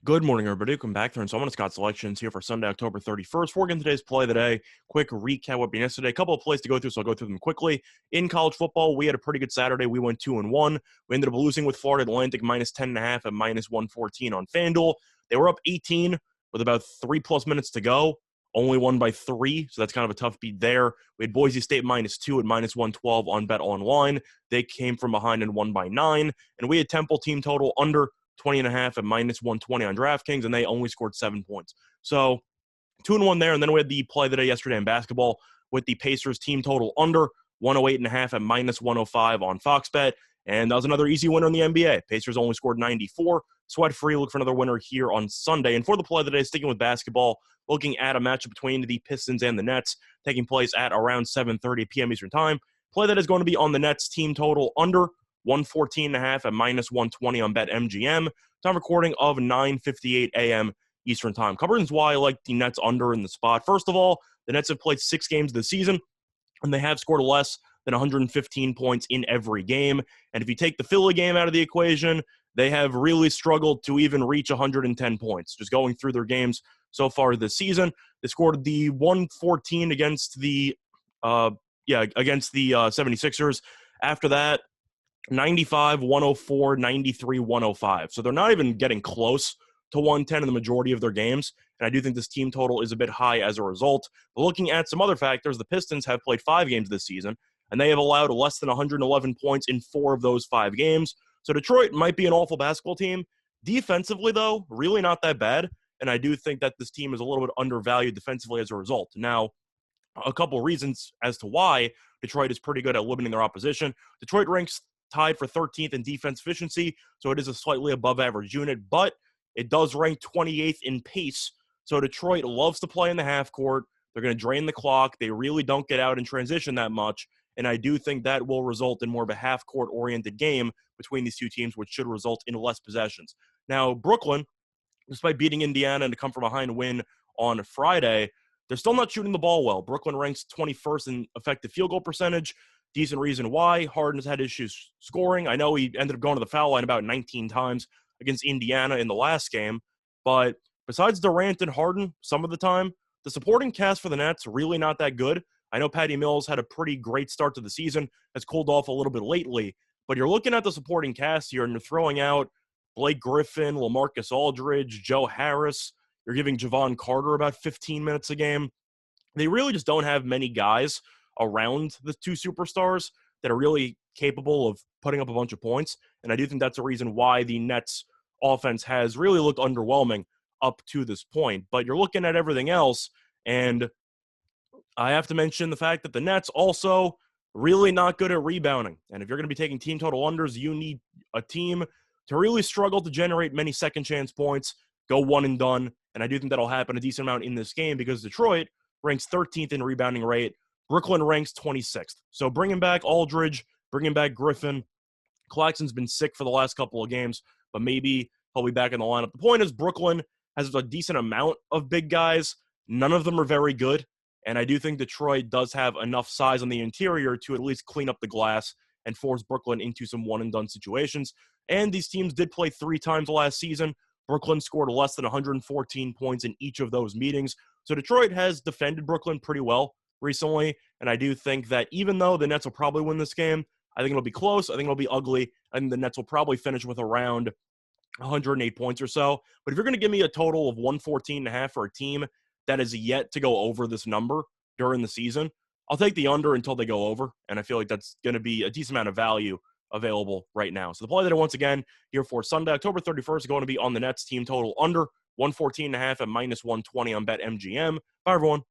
Good morning, everybody. Welcome back there. And so I'm on Scott Selections here for Sunday, October 31st. We're getting today's play of the day. Quick recap what happened yesterday. A couple of plays to go through, so I'll go through them quickly. In college football, we had a pretty good Saturday. We went 2-1. We ended up losing with Florida Atlantic minus 10.5 at minus 114 on FanDuel. They were up 18 with about 3+ minutes to go. Only won by 3, so that's kind of a tough beat there. We had Boise State minus 2 at minus 112 on Bet Online. They came from behind and won by 9. And we had Temple team total under 20.5 at minus 120 on DraftKings, and they only scored 7 points. So 2-1 there. And then we had the play of the day yesterday in basketball with the Pacers team total under 108.5 at minus 105 on Fox Bet. And that was another easy winner in the NBA. Pacers only scored 94. Sweat-free, look for another winner here on Sunday. And for the play of the day, sticking with basketball, looking at a matchup between the Pistons and the Nets, taking place at around 7:30 p.m. Eastern Time. Play that is going to be on the Nets team total under 114.5 at minus 120 on BetMGM. Time recording of 9:58 a.m. Eastern Time. Couple reasons why I like the Nets under in the spot. First of all, the Nets have played 6 games this season, and they have scored less than 115 points in every game. And if you take the Philly game out of the equation, they have really struggled to even reach 110 points. Just going through their games so far this season, they scored the 114 against the 76ers. After that, 95, 104, 93, 105. So they're not even getting close to 110 in the majority of their games. And I do think this team total is a bit high as a result. But looking at some other factors, the Pistons have played 5 games this season, and they have allowed less than 111 points in 4 of those 5 games. So Detroit might be an awful basketball team. Defensively, though, really not that bad. And I do think that this team is a little bit undervalued defensively as a result. Now, a couple reasons as to why Detroit is pretty good at limiting their opposition. Detroit ranks tied for 13th in defense efficiency, so it is a slightly above average unit, but it does rank 28th in pace. So Detroit loves to play in the half court. They're going to drain the clock. They really don't get out in transition that much, and I do think that will result in more of a half court oriented game between these two teams, which should result in less possessions. Now, Brooklyn, despite beating Indiana and to come from behind win on Friday, they're still not shooting the ball well. Brooklyn ranks 21st in effective field goal percentage. Decent reason why. Harden's had issues scoring. I know he ended up going to the foul line about 19 times against Indiana in the last game. But besides Durant and Harden, some of the time, the supporting cast for the Nets really not that good. I know Patty Mills had a pretty great start to the season, has cooled off a little bit lately. But you're looking at the supporting cast here, and you're throwing out Blake Griffin, LaMarcus Aldridge, Joe Harris. You're giving Javon Carter about 15 minutes a game. They really just don't have many guys around the two superstars that are really capable of putting up a bunch of points. And I do think that's a reason why the Nets offense has really looked underwhelming up to this point. But you're looking at everything else, and I have to mention the fact that the Nets also really not good at rebounding. And if you're going to be taking team total unders, you need a team to really struggle to generate many second chance points, go one and done. And I do think that'll happen a decent amount in this game because Detroit ranks 13th in rebounding rate. Brooklyn ranks 26th. So bringing back Aldridge, bringing back Griffin. Claxton's been sick for the last couple of games, but maybe he'll be back in the lineup. The point is Brooklyn has a decent amount of big guys. None of them are very good. And I do think Detroit does have enough size on the interior to at least clean up the glass and force Brooklyn into some one-and-done situations. And these teams did play 3 times last season. Brooklyn scored less than 114 points in each of those meetings. So Detroit has defended Brooklyn pretty well recently, and I do think that even though the Nets will probably win this game, I think it'll be close. I think it'll be ugly. I think the Nets will probably finish with around 108 points or so. But if you're going to give me a total of 114.5 for a team that is yet to go over this number during the season, I'll take the under until they go over, and I feel like that's going to be a decent amount of value available right now. So the play that once again here for Sunday, October 31st, is going to be on the Nets team total under 114.5 at minus 120 on BetMGM. Bye, everyone.